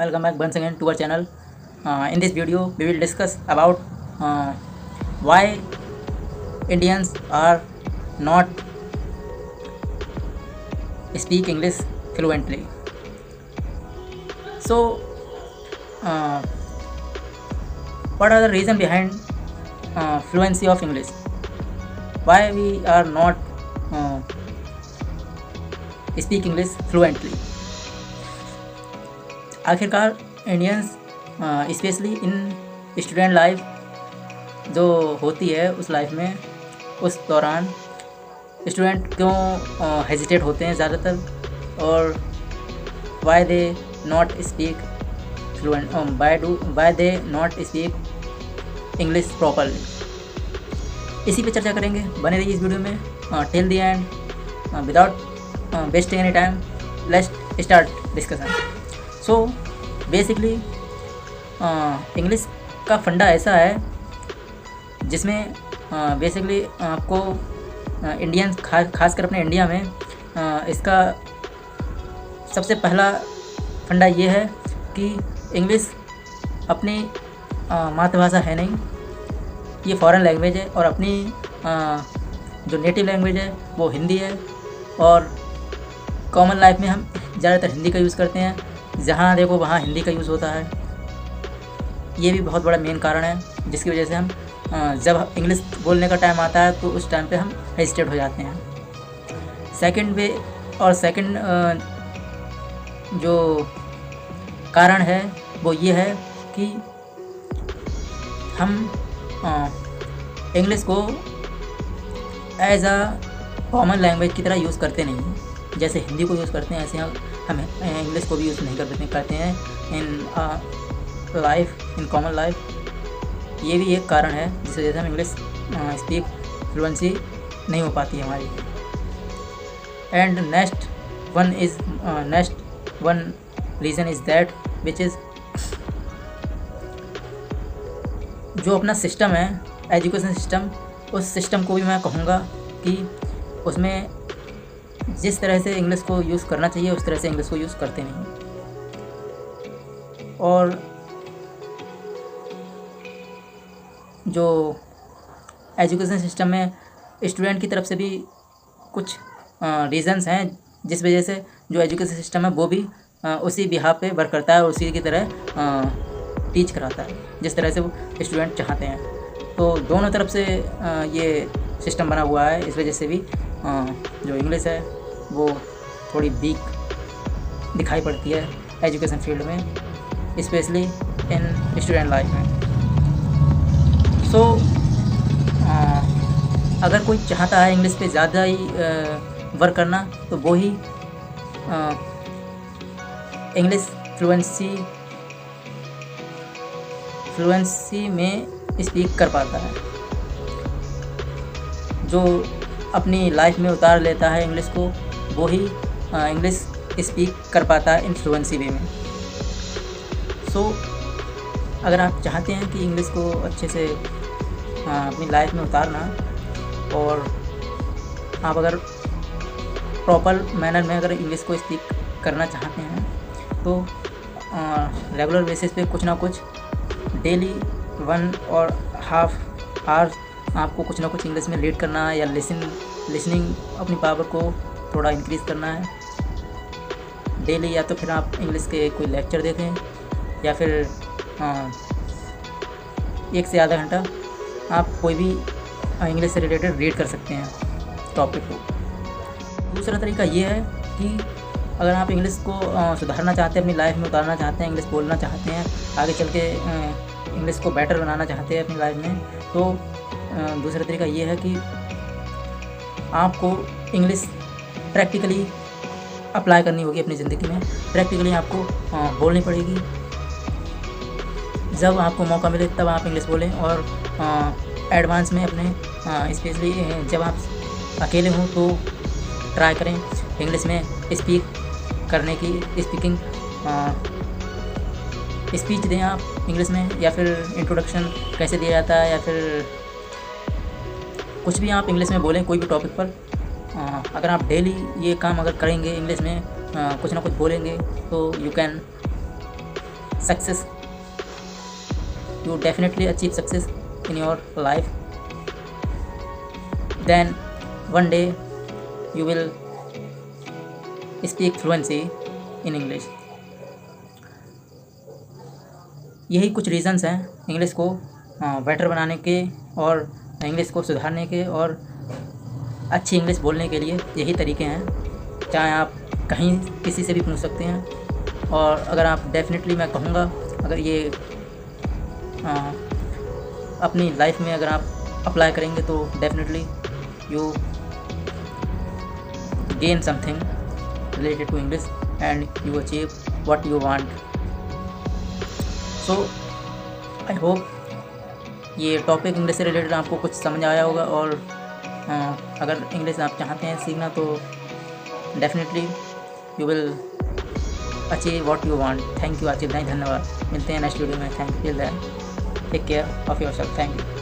welcome back once again to our channel. In this video we will discuss about why Indians are not speak English fluently. So what are the reason behind fluency of English? Why we are not speak English fluently? आखिरकार Indians specially in student life जो होती है उस life में उस दौरान student क्यों hesitate होते हैं ज़्यादातर, और why they not speak fluent, why they not speak English properly, इसी पे चर्चा करेंगे। बने रहिए इस वीडियो में till the end. Without wasting any time let's start discussion. So basically English का फंडा ऐसा है जिसमें बेसिकली आपको इंडियंस खासकर अपने इंडिया में इसका सबसे पहला फंडा ये है कि इंग्लिश अपनी मातृभाषा है नहीं, ये फॉरेन लैंग्वेज है, और अपनी जो नेटिव लैंग्वेज है वो हिंदी है, और कॉमन लाइफ में हम ज़्यादातर हिंदी का यूज़ करते हैं, जहाँ देखो वहाँ हिंदी का यूज़ होता है। ये भी बहुत बड़ा मेन कारण है जिसकी वजह से हम जब इंग्लिश बोलने का टाइम आता है तो उस टाइम पे हम हेजिटेट हो जाते हैं। सेकंड वे और सेकंड जो कारण है वो ये है कि हम इंग्लिश को एज अ कॉमन लैंग्वेज की तरह यूज़ करते नहीं हैं। जैसे हिंदी को यूज़ करते हैं ऐसे हम इंग्लिश को भी यूज़ नहीं करते हैं in life, in common life. ये भी एक कारण है जिस वजह से हम इंग्लिश स्पीक फ्लुएंसी नहीं हो पाती है हमारी। And next one reason is that which is जो अपना सिस्टम है, एजुकेशन सिस्टम, उस सिस्टम को भी मैं कहूँगा कि उसमें जिस तरह से इंग्लिश को यूज़ करना चाहिए उस तरह से इंग्लिश को यूज़ करते नहीं। और जो एजुकेशन सिस्टम में स्टूडेंट की तरफ से भी कुछ रीज़न्स हैं जिस वजह से जो एजुकेशन सिस्टम है वो भी उसी बिहाफ पे वर्क करता है और उसी की तरह टीच कराता है जिस तरह से वो स्टूडेंट चाहते हैं। तो दोनों तरफ से ये सिस्टम बना हुआ है, इस वजह से भी जो इंग्लिश है वो थोड़ी वीक दिखाई पड़ती है एजुकेशन फील्ड में, स्पेशली इन स्टूडेंट लाइफ में। सो अगर कोई चाहता है इंग्लिश पे ज़्यादा ही वर्क करना तो वो ही इंग्लिश फ्लुएंसी में स्पीक कर पाता है। जो अपनी लाइफ में उतार लेता है इंग्लिश को वो ही इंग्लिश स्पीक कर पाता है इन फ्लुएंसी वे में। सो अगर आप चाहते हैं कि इंग्लिश को अच्छे से अपनी लाइफ में उतारना, और आप अगर प्रॉपर मैनर में अगर इंग्लिश को स्पीक करना चाहते हैं तो रेगुलर बेसिस पे कुछ ना कुछ डेली 1.5 आवर्स आपको कुछ ना कुछ इंग्लिश में रीड करना है, या लिसनिंग अपनी पावर को थोड़ा इंक्रीज़ करना है डेली। या तो फिर आप इंग्लिश के कोई लेक्चर देखें, या फिर 1 से आधा घंटा आप कोई भी इंग्लिश से रिलेटेड रीड कर सकते हैं टॉपिक को। दूसरा तरीका ये है कि अगर आप इंग्लिश को सुधारना चाहते हैं, अपनी लाइफ में उतारना चाहते हैं, इंग्लिश बोलना चाहते हैं, आगे चल के इंग्लिश को बेटर बनाना चाहते हैं अपनी लाइफ में, तो दूसरा तरीका ये है कि आपको इंग्लिश प्रैक्टिकली अप्लाई करनी होगी अपनी ज़िंदगी में। प्रैक्टिकली आपको बोलनी पड़ेगी। जब आपको मौका मिले तब आप इंग्लिश बोलें, और एडवांस में अपने स्पेशली जब आप अकेले हों तो ट्राई करें इंग्लिश में स्पीक करने की, स्पीच दें आप इंग्लिश में, या फिर इंट्रोडक्शन कैसे दिया जाता है, या फिर कुछ भी आप इंग्लिश में बोलें कोई भी टॉपिक पर। अगर आप डेली ये काम अगर करेंगे इंग्लिश में कुछ ना कुछ बोलेंगे तो you can success. You definitely achieve success in your life. Then one day you will speak fluency in English. यही कुछ रीज़न्स हैं इंग्लिश को बेटर बनाने के और इंग्लिश को सुधारने के और अच्छी इंग्लिश बोलने के लिए यही तरीके हैं। चाहे आप कहीं किसी से भी पूछ सकते हैं। और अगर आप डेफिनेटली मैं कहूँगा, अगर ये अपनी लाइफ में अगर आप अप्लाई करेंगे तो definitely you gain something related to English and you achieve what you want. So I hope ये टॉपिक इंग्लिश से रिलेटेड आपको कुछ समझ आया होगा। और अगर इंग्लिश आप चाहते हैं सीखना तो definitely you will achieve what you want. Thank you. आज इतना ही, धन्यवाद। मिलते हैं नेक्स्ट वीडियो में। Thank you. Take care of yourself. Thank you.